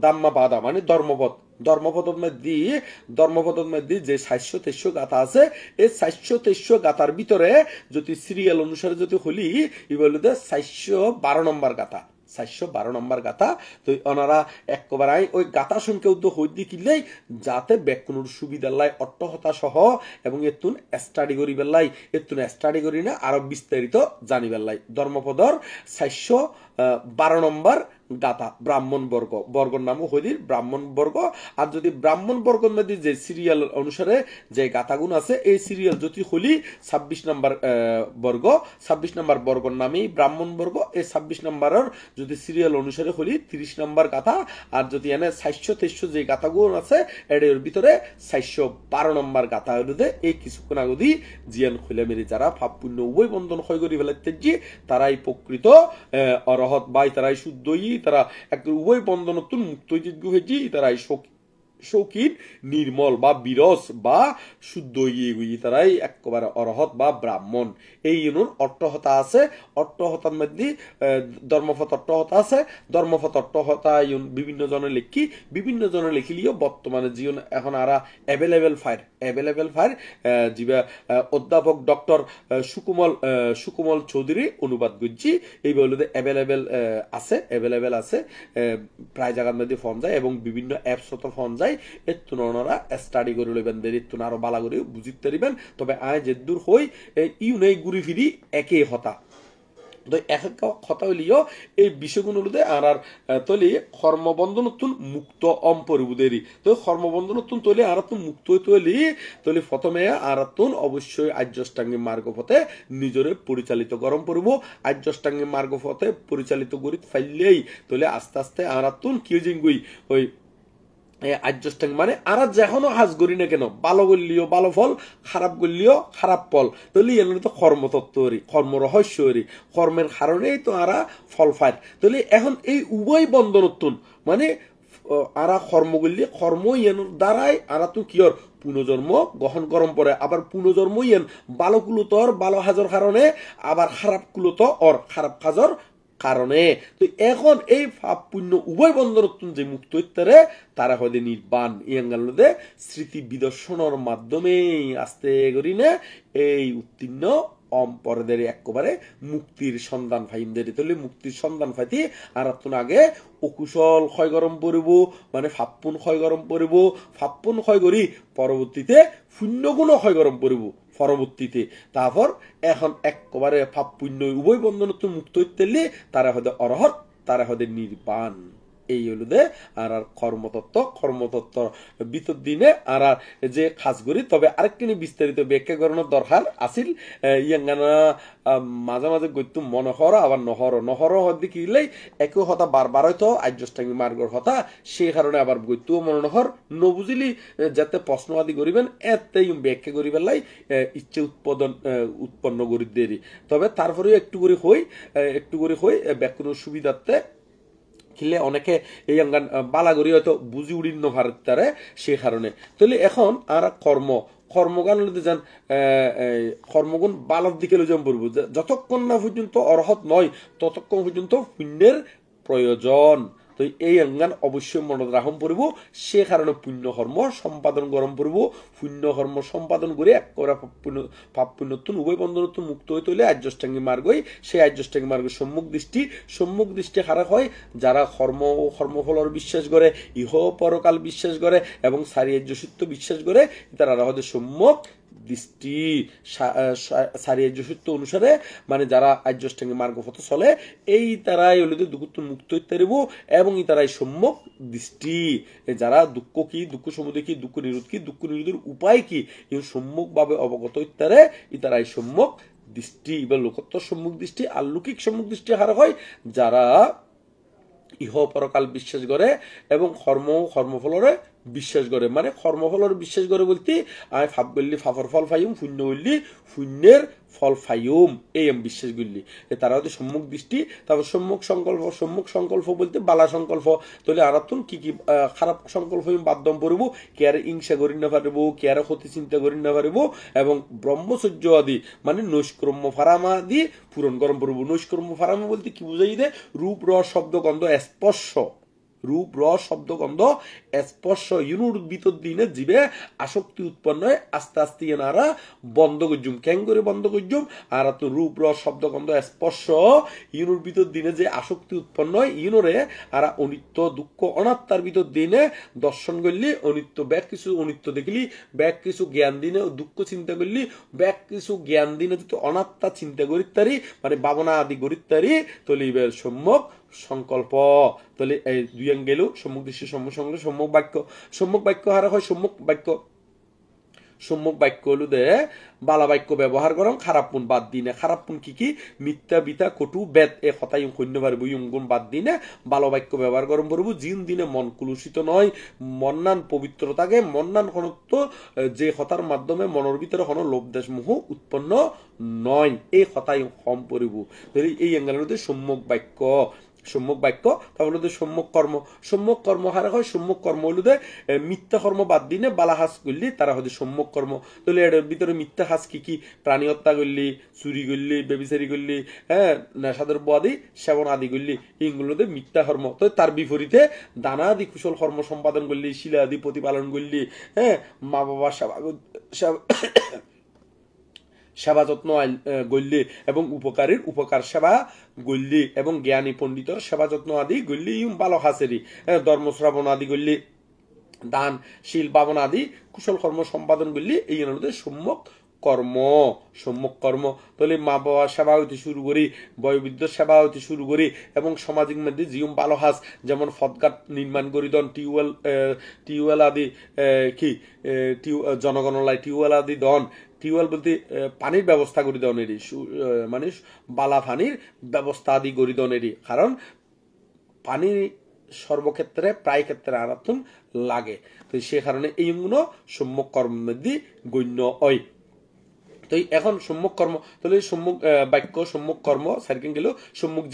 দাম্মা বাদা মানে ধর্মপদের মধ্যে যে 723 গাথা আছে, এই 723 গাথার ভিতরে যদি সিরিয়াল অনুসারে যদি হলি ই বললো 412 নম্বর গাথা, 412 নম্বর গাথা। তো ওনারা একবার ওই গাথা সংখ্যা উদ্যোগ হইতে কিনলেই যাতে ব্যাকুনুর সুবিধার লাই অট্টহতা সহ এবং এতুন স্টাডি করিবার লাই স্টাডি করি না আরো বিস্তারিত জানিবার লাই ধর্মপদর 412 নম্বর গাথা ব্রাহ্মণ বর্গর নামও হইদির ব্রাহ্মণ বর্গ। আর যদি ব্রাহ্মণ বর্গের মধ্যে যে সিরিয়াল অনুসারে যে গাথাগুণ আছে এই সিরিয়াল যদি হলি 26 নম্বর বর্গর নামেই ব্রাহ্মণ বর্গ। এই 26 নম্বরের যদি সিরিয়াল অনুসারে হলি 30 নম্বর গাথা। আর যদি এনে 423 যে গাথাগুণ আছে এর ভিতরে 412 নম্বর গাথা হইল এই কিছুক্ষণ আগদি জিয়ান খুলে মেরি যারা পাপ পুণ্য উভয় বন্ধন হয় করি ফেলাতে তারাই প্রকৃত অরহত বাই, তারাই শুদ্ধই, তারা এক উভয় বন্ধনত্বন মুক্ত হয়েছি, তারাই শৌখিন নির্মল বা বিরস বা শুদ্ধ তারাই একেবারে অরহত বা ব্রাহ্মণ। এই অট্টহতা আছে। অট্টহতার মধ্যে ধর্মপথ অট্টহতা আছে। ধর্মপথ অট্টহতা বিভিন্ন জনে লিখিলিও বর্তমানে জীবন এখন আরা অ্যাভেলেবেল ফায়ার যিবা অধ্যাপক ডক্টর সুকুমল চৌধুরী অনুবাদ করছি এই বলতে অ্যাভেলেবেল আছে প্রায় জায়গার মধ্যে ফোন যায় এবং বিভিন্ন অ্যাপস ফোন যায়। এতুন ওনারা স্টাডি করে লইবেন, এতুন আরো বালা করে বুঝিতে পারিবেন। তবে আয় যে দূর হই ইউনেই ঘুরি ফিরি একই হতা। তো এক কথা হইলিও এই বিষয়গুলো আর তলি কর্মবন্ধনতুন মুক্ত অম্পরিবুদেরি। তো কর্মবন্ধনতুন তলি আর মুক্ত তলি প্রথমে আর অবশ্যই আর্যষ্টাঙ্গিক মার্গপথে নিজরে পরিচালিত গরম পড়ব। আর্যষ্টাঙ্গিক মার্গপথে পরিচালিত করি ফাইলেই তলে আস্তে আস্তে আর কি জিঙ্গুই ওই আর্যষ্টাঙ্গ মানে আর যেখনো হাজ করি না কেন ভালো করলিও ভালো ফল, খারাপ করলিও খারাপ ফল। তাহলে এগুলো তো কর্মতত্ত্বরই কর্ম রহস্যরই কর্মের কারণেই তো আরা ফল পায়। তাহলে এখন এই উভয় বন্ধনত্বন মানে আরা কর্ম করলে কর্ম ইয়ানোর দ্বারাই আরা তো কিয়র পুনর্জন্ম গ্রহণ করম পরে আবার পুনর্জন্ম ইয়ান ভালো কুলুতর ভালো হাজর কারণে আবার খারাপ কুলুত অর খারাপ কাজর কারণে। তো এখন এই পাপ পুণ্য উভয় বন্ধনত্ব যে মুক্ত ইত্যারে তারা হয়তো নির্বাণ ইয়াঙ্গালতে স্মৃতি বিদর্শনের মাধ্যমে আস্তে করি না এই উত্তীর্ণ অম্পরদের একেবারে মুক্তির সন্ধান ফাইমদের তাহলে মুক্তির সন্ধান ফাইতি আর তুন আগে অকুশল ক্ষয় গরম পড়ব মানে ফাপ্পুন ক্ষয় গরম পড়ব ফাপ্পুন ক্ষয় করি পরবর্তীতে শূন্যগুণ ক্ষয় গরম পড়ব পরবর্তীতে তারপর এখন একেবারে পাপ পুণ্য উভয় বন্ধনত্ব মুক্ত হইতে তারা হয়তো অরহত তারা হয়তো নির্বাণ এই হলো দে আর কর্মতত্ত্ব ভিতর দিনে আর যে খাস করি তবে আরেকটি বিস্তারিত ব্যাখ্যা করানোর দরকার আছিল ইয়াঙ্গানা মাঝে মাঝে গইতু মনে হর আবার নহর হতে কিলাই একই হতা বারবার হয়তো আর্যষ্টাঙ্গী মার্গর হতা সেই কারণে আবার গইতু মনে নহর নবুঝিলি যাতে প্রশ্ন আদি করিবেন এতে ব্যাখ্যা করিবেন লাই ইচ্ছে উৎপন্ন করি দেরি তবে তারপরেও একটু করে হই ব্যাখ্যার সুবিধার্থে খিলে অনেকে এই অঙ্গান বালাগরি হয়তো বুঝি উড়িন্ন ভারতারে সে কারণে তাহলে এখন আর কর্মগান যান কর্মগুণ বালার দিকে লইজাম বলবো যতক্ষণ না পর্যন্ত অর্হত নয় ততক্ষণ পর্যন্ত পুণ্যের প্রয়োজন তো এই অঙ্গান অবশ্যই মনে রাখম পড়ব সে কারণে পুণ্য কর্ম সম্পাদন গরম পড়ব পুণ্য কর্ম সম্পাদন করে এক করা পাপ পুণ্যত্ব উভয় বন্ধনত্ব মুক্ত হইতে হলে আর্যষ্টাঙ্গী মার্গই সেই আর্যষ্টাঙ্গী মার্গ সম্মুখ দৃষ্টি খারাপ হয় যারা কর্ম ও কর্মফলর বিশ্বাস করে ইহ পরকাল বিশ্বাস করে এবং সারি আর্যসত্য বিশ্বাস করে তারা হয়তো সম্মুখ দৃষ্টি সারিয়ার্য অনুসারে মানে যারা আর্যষ্টাঙ্গী মার্গপথ চলে এই তারাই হলে দুঃখ মুক্ত হইতে পারিব এবং তারাই সম্যক দৃষ্টি যারা দুঃখ কি দুঃখ সমুদ্র কি দুঃখ নিরোধের উপায় কি সম্যক ভাবে অবগত ইত্যারে তারাই সম্যক দৃষ্টি বা লোকত্ব সম্মুখ দৃষ্টি আর লৌকিক সম্মুখ দৃষ্টি হারা হয় যারা ইহ পরকাল বিশ্বাস করে এবং কর্মফলরে বিশ্বাস করে মানে কর্মফলর বিশ্বাস করে বলতে আমি ফাপ করলি ফাফর ফল ফাইম শূন্য করলি শূন্যের ফল ফাইম এই আমি বিশ্বাস করলি তারা হচ্ছে সম্মুখ দৃষ্টি তারপর সম্মুখ সংকল্প বলতে বালা সংকল্প তাহলে আর কি কি খারাপ সংকল্প বাধ্যম পড়ব কে আর হিংসা করি না পারব কে আর ক্ষতি চিন্তা করি না পারব এবং ব্রহ্মচর্য আদি মানে নৈষ্কর্ম ফারামা আদি পূরণ গরম পড়ব নৈষ্কর্ম ফারামা বলতে কি বুঝাই দে রূপ রস শব্দ গন্ধ স্পর্শ রূপ রস শব্দ গন্ধ স্পর্শ ইউনুর ভিতর দিনে জীবে আসক্তি উৎপন্ন হয় আস্তে আস্তে এনারা বন্ধ করজুম কেন করে বন্ধ করজুম আর তো রূপ রস শব্দ গন্ধ স্পর্শ ইউনুর ভিতর দিনে যে আসক্তি উৎপন্ন হয় ইউনুরে আর অনিত্য দুঃখ অনাত্মার ভিতর দিনে দর্শন করলি অনিত্য ব্যাগ কিছু অনিত্য দেখলি ব্যাগ কিছু জ্ঞান দিনে দুঃখ চিন্তা করলি ব্যাগ কিছু জ্ঞান দিনে যদি অনাত্মা চিন্তা করিতারি মানে ভাবনা আদি করিতারি তলি সম্যক সংকল্প তাহলে এই দুই গেল সম্মুখ দৃষ্টি সম্মুখ বাক্য হারা হয় সম্মুখ বাক্য হলো দে বালা বাক্য ব্যবহার করম খারাপ পুন বাদ দিনে খারাপ পুন কি মিথ্যা বিতা কটু বেদ এ কথাই কন্য পারব ইয়ঙ্গুন বাদ দিনে বালা বাক্য ব্যবহার করম পারব জিন দিনে মন কুলুষিত নয় মন্নান পবিত্র থাকে মন্নান খনত্ব যে কথার মাধ্যমে মনের ভিতরে কোনো লোভ দেশ মোহ উৎপন্ন নয় এই কথাই কম পড়ব এই অ্যাঙ্গেলের সম্মুখ বাক্য তাহলে সম্মুখ কর্ম হারা হয় সম্মুখ কর্ম হলো মিথ্যা কর্ম বাদ দিনে বালা হাস করলি তারা হচ্ছে সম্মুখ কর্ম তাহলে এর ভিতরে মিথ্যা হাস কি প্রাণী হত্যা করলি চুরি করলি বেবিচারি করলি হ্যাঁ নেশাদের আদি সেবন আদি করলি এইগুলোতে মিথ্যা কর্ম তো তার বিপরীতে দানা আদি কুশল কর্ম সম্পাদন করলি শিলা আদি প্রতিপালন করলি হ্যাঁ মা বাবা সেবা যত্ন গল্লি এবং উপকারীর উপকার সেবা গল্লি এবং জ্ঞানী পণ্ডিতর সেবা যত্ন আদি গল্লি ভালো হাসেরি ধর্মশ্রাবণ আদি গল্লি দান শীল পাবন আদি কুশল কর্ম সম্পাদন করলি এই অনুরোধে সম্যক কর্ম তাহলে মা বাবা সেবা হইতে শুরু করি বয়োবৃদ্ধ সেবা হইতে শুরু করি এবং সামাজিক মধ্যে জিয়ম ভালো হাস যেমন ফদঘাট নির্মাণ করি দন টিউবওয়েল আদি জনগণলায় টিউবওয়েল আদি দন টিউবওয়েল বলতে পানির ব্যবস্থা করে দেওয়ানেরই মানে বালা পানির ব্যবস্থা আদি করে দেওয়ানেরই কারণ পানি সর্বক্ষেত্রে প্রায় ক্ষেত্রে আরাতন লাগে তো সে কারণে এইগুলো সম্মুখ কর্মের মধ্যে গণ্য হয় তো এখন সম্মুখ কর্ম তাহলে সম্মুখ বাক্য সম্মুখ কর্ম সার্কেল গেল সম্মুখ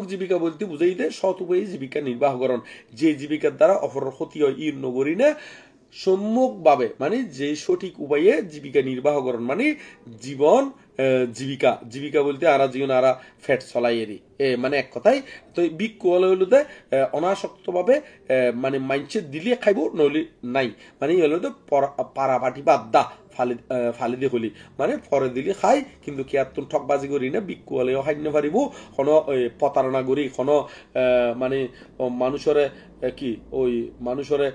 জীবিকা বলতে বুঝাই দেয় সৎ উপায়ে জীবিকা নির্বাহ করণ যে জীবিকার দ্বারা অপর ক্ষতি হয় ই নগরী না সম্মুখভাবে মানে যে সঠিক উপায়ে জীবিকা নির্বাহ করেন মানে জীবন জীবিকা জীবিকা বলতে আরা জীবন আরা ফ্যাট চলাইয়েরই মানে এক কথাই তো বিক্ষু হলে হলুদে অনাসক্ত ভাবে মানে মাইনসে দিলে খাইব নইলে নাই মানে হলো তো পারাপাটি বাদ দা ফালি দিয়ে হলি মানে ফরে দিলে খাই কিন্তু কি আর তুন ঠকবাজি করি না বিক্ষু হলেও খাইতে পারিব কোনো প্রতারণা করি কোনো মানে মানুষরে কি ওই মানুষরে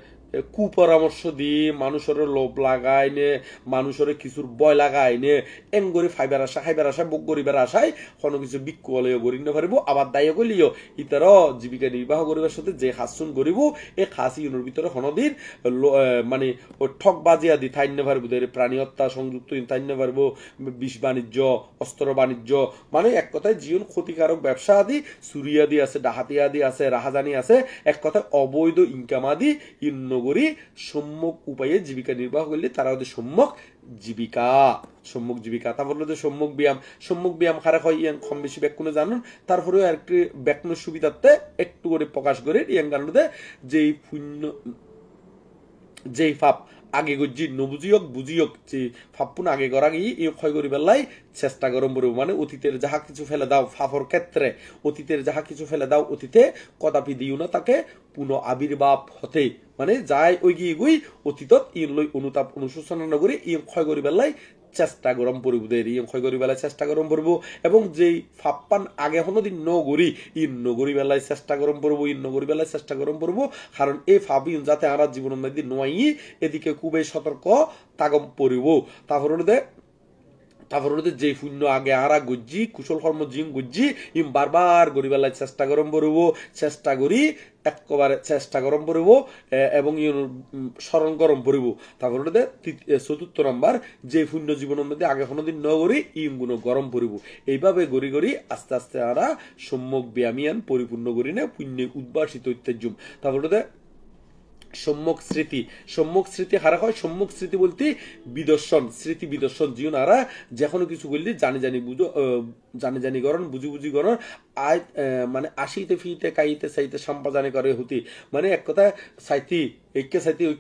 কুপরামর্শ দি মানুষের লোভ লাগাই নে মানুষের কিছুর বয় লাগাই নে এং করে ফাইবার আসা খাইবার আসা বুক করিবার আশায় কোনো কিছু বিক্ষু হলেও গড়ি না পারিব আবার দায় করলিও ইতার জীবিকা নির্বাহ করিবার সাথে যে খাসুন করিব এই খাস ইউনোর ভিতরে হনদিন মানে ওই ঠক বাজিয়া দি থাইন না পারবো প্রাণী হত্যা সংযুক্ত থাইন না পারবো বিষ বাণিজ্য অস্ত্র বাণিজ্য মানে এক কথায় জীবন ক্ষতিকারক ব্যবসা আদি চুরি আদি আছে ডাহাতি আদি আছে রাহাজানি আছে এক কথায় অবৈধ ইনকাম আদি নগরী সম্মুখ উপায়ে জীবিকা নির্বাহ করলে তারা ওদের সম্মুখ জীবিকা তারপর সম্মুখ ব্যায়াম খারাপ হয় ইয়ান কম বেশি ব্যাকুনে জানুন তারপরেও আরেকটি ব্যাকুনের সুবিধাতে একটু করে প্রকাশ করে ইয়ান কারণে যেই পুণ্য যেই পাপ আগে গজ্জি নবুজিয়ক বুঝিয়ক যে ফাপ্পুন আগে করা গিয়ে এই ক্ষয় করি বেলাই চেষ্টা গরম করব মানে অতীতের যাহা কিছু ফেলে দাও ফাফর ক্ষেত্রে অতীতের যাহা কিছু ফেলে দাও অতীতে কদাপি দিও না তাকে পুনঃ আবির্ভাব হতে মানে যাই ওই গিয়ে গুই অতীতত ইন লই অনুতাপ অনুশোচনা নগরী ই ক্ষয় করি বেলাই চেষ্টা গরম পড়ব দেরি ক্ষয় করি বেলায় চেষ্টা গরম পড়ব এবং যেই ফাপ্পান আগে হনদিন নগরী ইন নগরী বেলায় চেষ্টা গরম পড়ব ইন নগরী বেলায় চেষ্টা গরম পড়ব কারণ এই ফাবিন যাতে আমরা জীবন মধ্যে নোয়াই এদিকে খুবই সতর্ক তাগম পড়ব তারপরে যে পুণ্য আগে আরা গজ্জি কুশল কর্ম জিম গজ্জি ইম বারবার গরি বেলায় চেষ্টা গরম পড়ব চেষ্টা করি একবারে চেষ্টা গরম পড়ব এবং স্মরণ গরম পড়ব তারপরে চতুর্থ নম্বর যে পুণ্য জীবনের মধ্যে আগে কোনোদিন ন করি ইম গুণ গরম পড়ব এইভাবে গড়ি গড়ি আস্তে আস্তে আরা সম্যক ব্যায়ামিয়ান পরিপূর্ণ করি না পুণ্যে উদ্ভাসিত ইত্যাজ্যম তারপরে সম্যক স্মৃতি হারা হয় সম্যক স্মৃতি বলতে স্মৃতি বিদর্শন জীবন হারা যে কোনো কিছু করলে জানি গরণ বুঝি গরণ মানে আসিতে ফিতে কাইতে সাইতে সম্পাদনে করে হতি মানে এক কথা সাইতি ঐক্য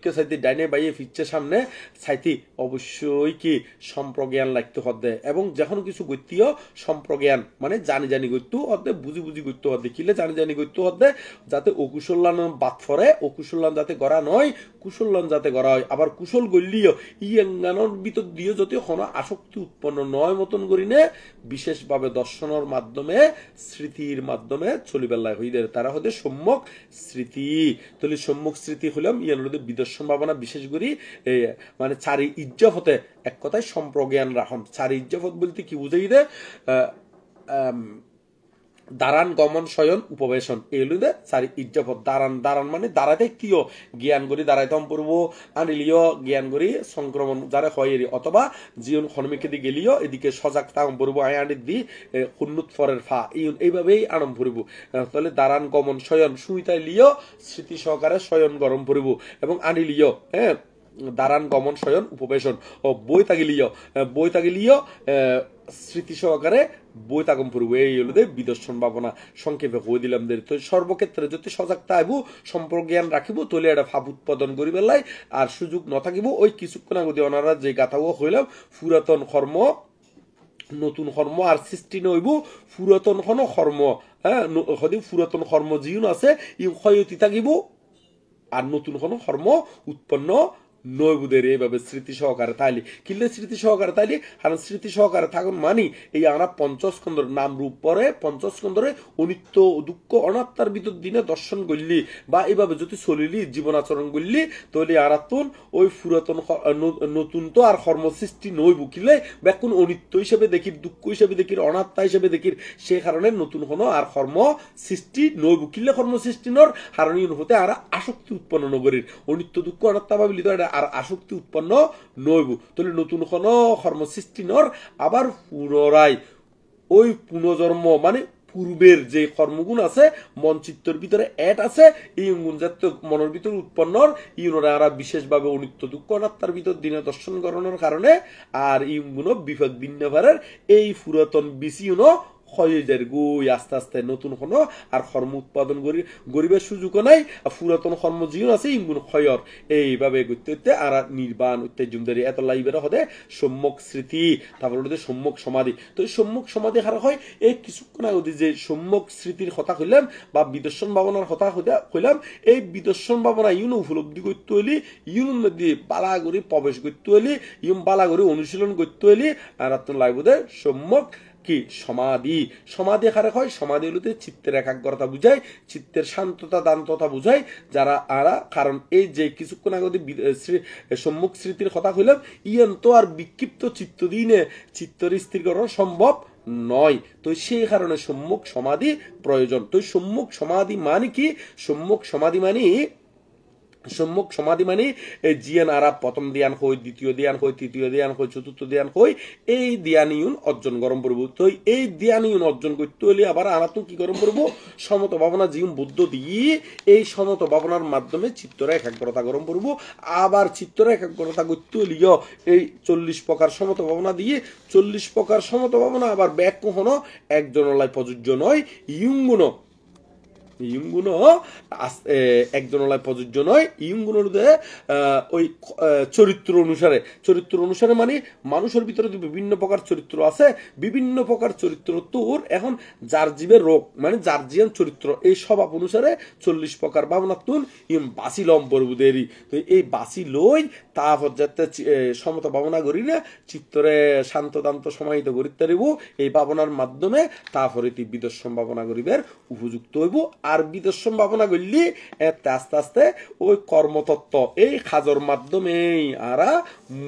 সাইতি ডাইনে বাইয়ে ফিরছে সামনে সাইতি অবশ্যই কি সম্প্রজ্ঞান লাগতে হতে এবং যখন কিছু গত্যীয় সম্প্রজ্ঞান মানে জানি গত্য হতে বুঝি গত্য হতে কিলে জানি গত্য হতে যাতে অকুশল্যান বাদ ফরে অকুশল্যান যাতে গড়া নয় কুশল্যান যাতে গড়া হয় আবার কুশল গল্লিও ইয়াঙ্গানোর ভিতর দিয়ে যদি কোনো আসক্তি উৎপন্ন নয় মতন করি নে বিশেষভাবে দর্শনের মাধ্যমে স্মৃতির মাধ্যমে চলিবেলায় হইদের তারা হতে সম্যক স্মৃতি তাহলে সম্যক স্মৃতি হলাম ইয়ার মধ্যে বিদর্শন ভাবনা বিশেষ করি মানে চারি ইজ্জফতে এক কথায় সম্প্রজ্ঞান রাখুন চারি ইজ্জফত বলতে কি বুঝাই দে দারান গমন শয়ন উপবেশন এগুলো চারি ইজ্জফত দারান মানে দাঁড়াতে কিয় জ্ঞান করি দাঁড়াইতে পড়বো আনিলিও জ্ঞান করি সংক্রমণ যারা হয় অথবা জীবন হনমিকে দিয়ে গেলিও এদিকে সজাগ তাম পড়বো আয়ানির দি হুন্নুত ফরের ফা এইভাবেই আরম্ভ পড়ব তাহলে দারান গমন শয়ন সুইতাই লিও স্মৃতি সহকারে শয়ন গরম পড়ব এবং আনিলিও হ্যাঁ দারান গমন শয়ন উপবেশন ও বই তাগিলিও স্মৃতি সহকারে বই তাগম পড়ব এই হলো বিদর্শন ভাবনা সংক্ষেপে হয়ে দিলাম তো সর্বক্ষেত্রে যদি সজাগতা আইব সম্প্রজ্ঞান রাখিব তাহলে এটা ভাব উৎপাদন করি বেলায় আর সুযোগ ন থাকিব ওই কিছুক্ষণ আগে ওনারা যে গাথাও হইলাম পুরাতন কর্ম নতুন কর্ম আর সৃষ্টি নইব পুরাতন কোনো কর্ম হ্যাঁ পুরাতন কর্ম জীবন আছে ই ক্ষয়তি থাকিব আর নতুন কোনো কর্ম উৎপন্ন নৈবুদের এইভাবে স্মৃতি সহকারে তাইলি কিনলে স্মৃতি সহকারে তাইলি কারণ স্মৃতি সহকারে থাকুন মানি এই আমরা পঞ্চস্কন্ধর নাম রূপ পরে পঞ্চস্কন্ধরে অনিত্য দুঃখ অনাত্মার ভিতর দিনে দর্শন করলি বা এইভাবে যদি চলিলি জীবন আচরণ করলি তাহলে আরাতুন ওই পুরাতন নতুন তো আর কর্ম সৃষ্টি নইব কিনলে বেকুন অনিত্য হিসেবে দেখির দুঃখ হিসেবে দেখির অনাত্মা হিসেবে দেখির সে কারণে নতুন কোনো আর কর্ম সৃষ্টি নইব কিনলে কর্ম সৃষ্টি নর কারণ হতে আর আসক্তি উৎপন্ন নগরীর অনিত্য দুঃখ অনাত্মা ভাবিলি তো আর আসক্তি উৎপন্ন নইব তাহলে নতুন কোনো কর্ম সৃষ্টি নর আবার পুনরায় ওই পুনর্জন্ম মানে পূর্বের যে কর্মগুণ আছে মন চিত্তর ভিতরে এড আছে এই গুণ জাতীয় মনের ভিতরে উৎপন্ন ইউনোরা আর বিশেষভাবে অনিত্য দুঃখ অনাত্মার ভিতর দিনে দর্শন করানোর কারণে আর ইউগুণ বিপদ বিন্যাভারের এই পুরাতন বিসি ক্ষয়ের গই আস্তে আস্তে নতুন কোনো আর কর্ম উৎপাদন গরিবের সুযোগও নাই, পুরাতন কর্ম জীবন আছে ইগুণ ক্ষয়র এইভাবে করতে করতে আর নির্বাণ উত্তেজনদারি এত লাইবের হদে সম্যক স্মৃতি, তারপর হচ্ছে সম্যক সমাধি। তো এই সম্যক সমাধি হারা হয় এই কিছুক্ষণ আগে যে সম্যক স্মৃতির কথা কইলাম বা বিদর্শন ভাবনার কথা কইলাম, এই বিদর্শন ভাবনা ইউন উপলব্ধি করতে হইলে ইউন মধ্যে বালাগরি প্রবেশ করতে হইলে ইউন বালাগরি অনুশীলন করতে হইলে আর আপনার লাগবে সম্যক কি সমাধি। সমাধি কারে হয়? সমাধি হলতে চিত্তের একাগ্রতা বুঝায়, চিত্তের শান্ততা দান্ততা বুঝায় যারা আরা। কারণ এই যে কিছুক্ষণ আগে সম্মুখ স্মৃতির কথা কইলাম, ইয়ান তো আর বিক্ষিপ্ত চিত্ত দিনে চিত্তর স্থির করা সম্ভব নয়। তো সেই কারণে সম্মুখ সমাধি প্রয়োজন। তো সম্মুখ সমাধি মানে কি? সম্মুখ সমাধি মানে সম্মুখ সমাধি মানে জিয়ান আরা প্রথম ধ্যান হই, দ্বিতীয় ধ্যান হই, তৃতীয় ধ্যান হই, চতুর্থ ধ্যান হই, এই ধ্যান ইউন অর্জন গরম পড়বো। তো এই ধ্যান ইউন অর্জন করতে হলে আবার আরা তো কি গরম পড়বো? সমত ভাবনা জীবন বুদ্ধ দিয়ে এই সমত ভাবনার মাধ্যমে চিত্তরা একাগ্রতা গরম পড়বো। আবার চিত্তরা একাগ্রতা করতে হলিও এই 40 প্রকার সমত ভাবনা দিয়ে 40 প্রকার সমত ভাবনা আবার ব্যাক কখনো একজনলাই প্রযোজ্য নয়, ইয়ুঙ্গুন একজনলায় প্রযোজ্য নয়। ইয়ুঙ্গুনোর ওই চরিত্র অনুসারে মানে মানুষের ভিতরে বিভিন্ন প্রকার চরিত্র আছে, বিভিন্ন প্রকার চরিত্র তোর এখন যার জীবের রোগ মানে যার জিয়ান চরিত্র এই স্বভাব অনুসারে 40 প্রকার ভাবনা তুন ইম বাসি লম পর্বদেরই। তো এই বাসি লই তারপর যাতে সমত ভাবনা করি না চিত্তরে শান্ত দান্ত সমাহিত করিতে পারিব। এই ভাবনার মাধ্যমে তারপরে বিদর্শন ভাবনা করিবার উপযুক্ত হইব। আর বিদর্শন ভাবনা করলি আস্তে আস্তে ওই কর্মতত্ত্ব এই খাজর মাধ্যমেই আরা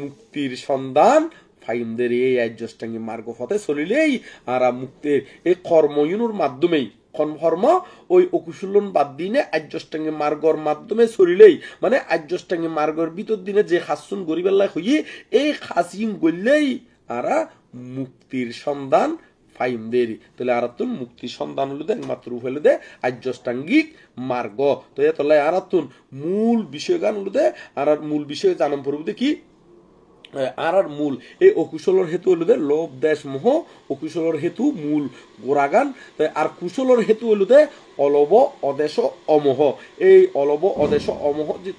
মুক্তির সন্ধান ফাইমদের এই আর্যষ্টাঙ্গী মার্গ পথে চলিলেই আরা মুক্তির এই কর্ময়ুনুর মাধ্যমেই কর্ম ওই অকুশলন বাদ দিনে আর্যষ্টাঙ্গী মার্গর মাধ্যমে চলিলেই মানে আর্যষ্টাঙ্গী মার্গর ভিতর দিনে যে খাসুন গরিবেল্লা হইয়ে এই খাসিন গড়লেই আরা মুক্তির সন্ধান ফাইম দেরি। তাহলে আরাতুন মুক্তি সন্ধান হলো দে একমাত্র হলো দে আর্যষ্টাঙ্গিক মার্গ। তো এতলাই আরাতুন মূল বিষয় গান হলো দে আর মূল বিষয় জানাম পড়ব কি আর মূল এই অকুশলর হেতু হলো দে লোভ দেশ মোহ, অকুশলর হেতু মূল গোড়াগান। আর কুশলর হেতু হলো দে অলব অদেশ অমোহ। এই অলব অদেশ অমোহ যে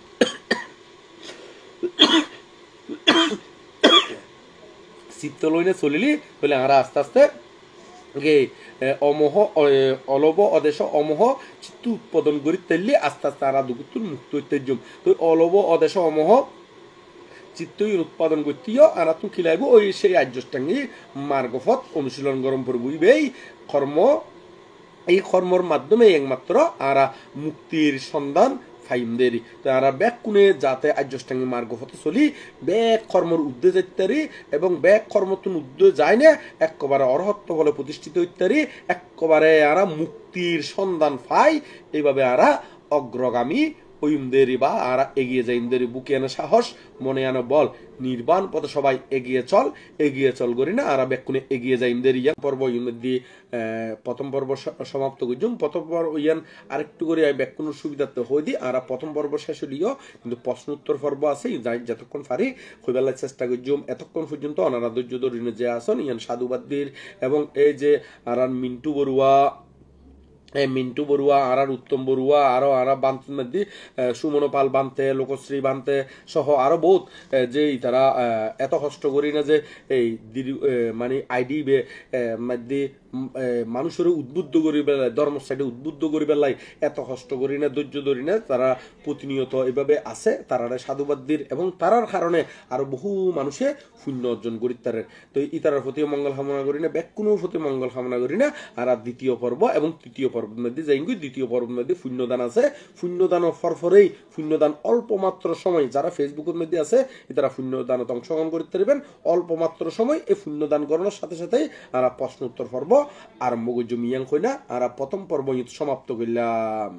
চিত্ত লইনে চলিলি বলে আর আস্তে আস্তে অমোহ অলব অদেশ অমোহ চিত্ত উৎপাদন করি তেললি আস্তে আস্তে আর দুগুতুর মুক্ত ঐতিহ্যম। তো অলব অদেশ অমোহ চিত্তই উৎপাদন করতেও আর তুই খিলাইব ওই সেই আর্যষ্টাঙ্গী মার্গপথ অনুশীলন গরম পড়বই কর্ম। এই কর্মর মাধ্যমে একমাত্র আরা মুক্তির সন্ধান ফাইমদেরই। তো আর ব্যাক কোনে যাতে আর্যষ্টাঙ্গী মার্গ হতে চলি ব্যাক কর্মর উদ্দে যাইতারি এবং ব্যাক কর্মতুন উদ্দে যায় না একেবারে অরহত্ব বলে প্রতিষ্ঠিত ইত্যাদি একেবারে আরা মুক্তির সন্ধান পাই। এইভাবে আরা অগ্রগামী ওইমদেরই বা আরা এগিয়ে যায় ইমদেরই বুকে আনে সাহস মনে আনে বল নির্বাণ পথে সবাই এগিয়ে চল করি না আরা ব্যাকুনে এগিয়ে যায় ইমদের ইয়ান পর্ব ইমদি প্রথম পর্ব সমাপ্ত করছুম। প্রথম পর্ব ইয়ান আরেকটু করে ব্যাকুনের সুবিধার্থে হয়ে দিই আর প্রথম পর্ব শেষ হলিও কিন্তু প্রশ্ন উত্তর পর্ব আছে যাই যতক্ষণ পারি হইবেলার চেষ্টা করছুম। এতক্ষণ পর্যন্ত অনারা ধৈর্য ধরিনে যে আসন ইয়ান সাধুবাদীর এবং এই যে আর মিন্টু বড়ুয়া আর উত্তম বড়ুয়া আরো আরা বান্তি সুমন পাল বানতে লোকশ্রী বানতে সহ আরো বহুত যে তারা এত কষ্ট করি না যে এই মানে আইডি মধ্যে মানুষের উদ্বুদ্ধ করি বেলায় ধর্ম সাইডে উদ্বুদ্ধ করি বেলায় এত কষ্ট করি না ধৈর্য ধরি না তারা প্রতিনিয়ত এভাবে আছে তারা সাধুবাদীর এবং তারার কারণে আরো বহু মানুষে পুণ্য অর্জন করি তার। তো ইতারার প্রতি মঙ্গল কামনা করি না ব্যাকুনোর প্রতি মঙ্গল কামনা করি না। আর দ্বিতীয় পর্ব এবং তৃতীয় পর্বের মধ্যে যাইঙ্গি দ্বিতীয় পর্বের মধ্যে পুণ্যদান আছে। পুণ্যদান ফরফরেই পুণ্যদান অল্প মাত্র সময় যারা ফেসবুকের মধ্যে আছে তারা পুণ্যদানত অংশগ্রহণ করতে পারবেন অল্প মাত্র সময়। এই পুণ্যদান করানোর সাথে সাথেই আর প্রশ্ন উত্তর পর্ব আরম্ভ করছো মিয়াং কই না আর প্রথম পর্ব সমাপ্ত করলাম।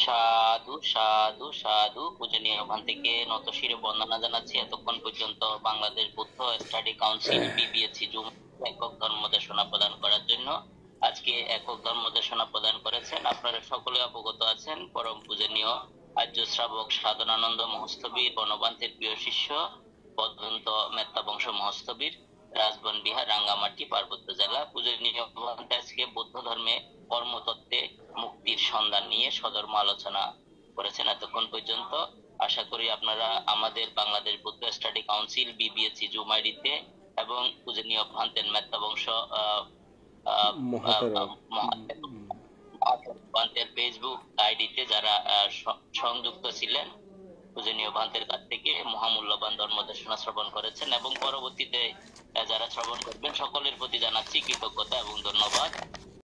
সাধু সাধু সাধু পূজনীয় ওখান থেকে নত শিরে বন্দনা জানাচ্ছি এতক্ষণ পর্যন্ত Bangladesh Buddha study council বিবিএসি zoom একক ধর্মদেশনা প্রদান করার জন্য। আজকে একক ধর্মদেশনা প্রদান করেছেন আপনারা সকলে অবগত আছেন পরম পূজনীয় আর্য শ্রাবক সাধনানন্দ মহস্তবীর বনবান্তের প্রিয় শিষ্য পদন্ত মেত্তা বংশ মহস্তবীর রাজবন বিহার রাঙ্গামাটি পার্বত্য জেলা। পূজনীয় ভগবানকে আজকে বৌদ্ধ ধর্মে কর্মতত্ত্বে মুক্তির সন্ধান নিয়ে সধর্ম আলোচনা করেছেন এতক্ষণ পর্যন্ত। আশা করি আপনারা আমাদের বাংলাদেশ বৌদ্ধ স্টাডি কাউন্সিল বিবিএসি জুম আইডিতে এবং পূজনীয় ভান্তেন মেত্তা বংশ মহাতেরা ভান্তের ফেসবুক আইডিতে যারা সংযুক্ত ছিলেন, পূজনীয় ভান্তের কাছ থেকে মহামূল্যবান ধর্মদেশনা শ্রবণ করেছেন এবং পরবর্তীতে যারা শ্রবণ করবেন সকলের প্রতি জানাচ্ছি কৃতজ্ঞতা এবং ধন্যবাদ।